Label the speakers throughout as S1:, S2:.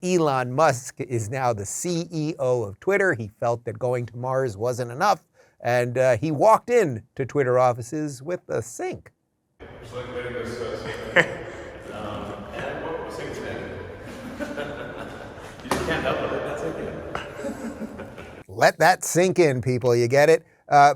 S1: Elon Musk is now the CEO of Twitter. He felt that going to Mars wasn't enough, and he walked in to Twitter offices with a sink.
S2: It's like letting this and what was it today? You just can't help it. That's okay.
S1: Let that sink in, people. You get it?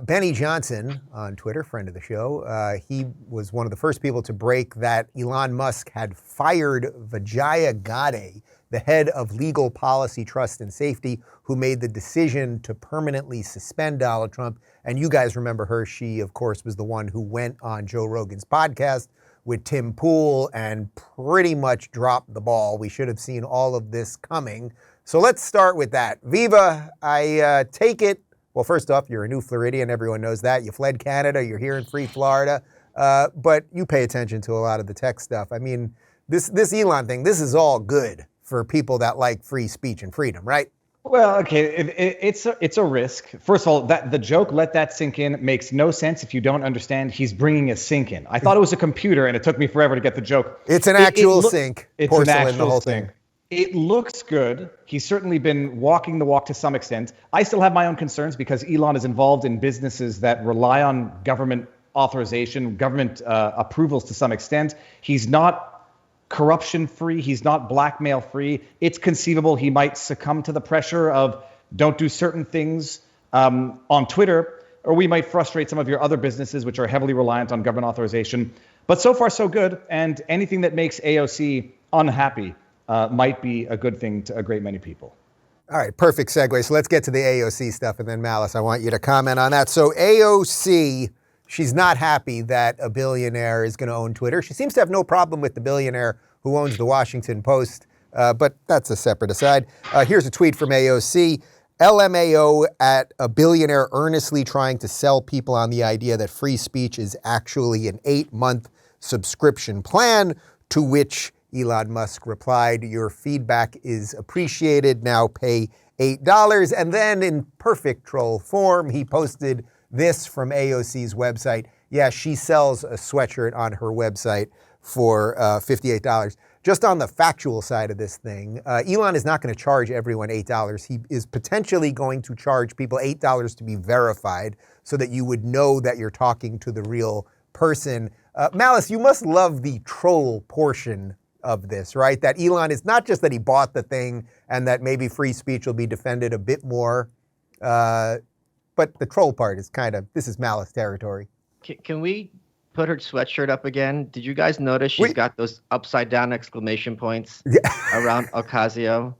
S1: Benny Johnson on Twitter, friend of the show, he was one of the first people to break that Elon Musk had fired Vijaya Gadde, the head of legal policy, trust, and safety, who made the decision to permanently suspend Donald Trump. And you guys remember her. She, of course, was the one who went on Joe Rogan's podcast with Tim Pool and pretty much dropped the ball. We should have seen all of this coming. So let's start with that. Viva, I take it. Well, first off, you're a new Floridian. Everyone knows that. You fled Canada. You're here in free Florida. But you pay attention to a lot of the tech stuff. I mean, this Elon thing, this is all good for people that like free speech and freedom, right?
S3: Well, okay, it's a risk. First of all, that the joke "let that sink in" makes no sense if you don't understand he's bringing a sink in. I thought it was a computer, and it took me forever to get the joke.
S1: It's an actual sink.
S3: It's
S1: porcelain,
S3: an actual
S1: the whole
S3: sink.
S1: thing.
S3: It looks good. He's certainly been walking the walk to some extent. I still have my own concerns because Elon is involved in businesses that rely on government authorization, government approvals to some extent. He's not corruption-free. He's not blackmail-free. It's conceivable he might succumb to the pressure of don't do certain things on Twitter, or we might frustrate some of your other businesses which are heavily reliant on government authorization. But so far, so good. And anything that makes AOC unhappy might be a good thing to a great many people.
S1: All right, perfect segue. So let's get to the AOC stuff, and then Malice, I want you to comment on that. So AOC, she's not happy that a billionaire is going to own Twitter. She seems to have no problem with the billionaire who owns the Washington Post, but that's a separate aside. Here's a tweet from AOC. LMAO at a billionaire earnestly trying to sell people on the idea that free speech is actually an 8-month subscription plan, to which Elon Musk replied, "Your feedback is appreciated. Now pay $8. And then in perfect troll form, he posted this from AOC's website. Yeah, she sells a sweatshirt on her website for $58. Just on the factual side of this thing, Elon is not going to charge everyone $8. He is potentially going to charge people $8 to be verified so that you would know that you're talking to the real person. Malice, you must love the troll portion of this, right? That Elon is not just that he bought the thing and that maybe free speech will be defended a bit more, but the troll part is kind of, this is Malice territory.
S4: Can we put her sweatshirt up again? Did you guys notice she's got those upside down exclamation points around Ocasio?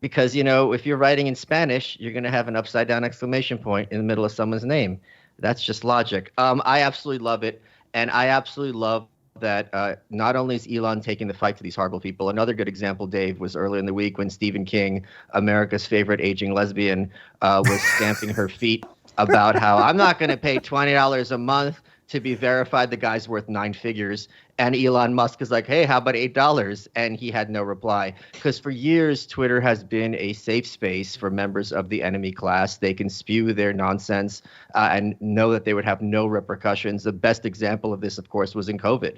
S4: Because, you know, if you're writing in Spanish, you're going to have an upside down exclamation point in the middle of someone's name. That's just logic. I absolutely love it. And I absolutely love that not only is Elon taking the fight to these horrible people. Another good example, Dave, was earlier in the week when Stephen King, America's favorite aging lesbian, was stamping her feet about how I'm not going to pay $20 a month to be verified. The guy's worth 9 figures. And Elon Musk is like, hey, how about $8? And he had no reply. Because for years, Twitter has been a safe space for members of the enemy class. They can spew their nonsense and know that they would have no repercussions. The best example of this, of course, was in COVID,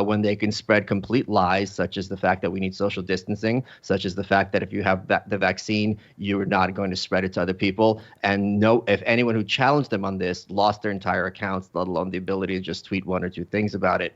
S4: when they can spread complete lies, such as the fact that we need social distancing, such as the fact that if you have the vaccine, you're not going to spread it to other people. And if anyone who challenged them on this lost their entire accounts, let alone the ability to just tweet 1 or 2 things about it.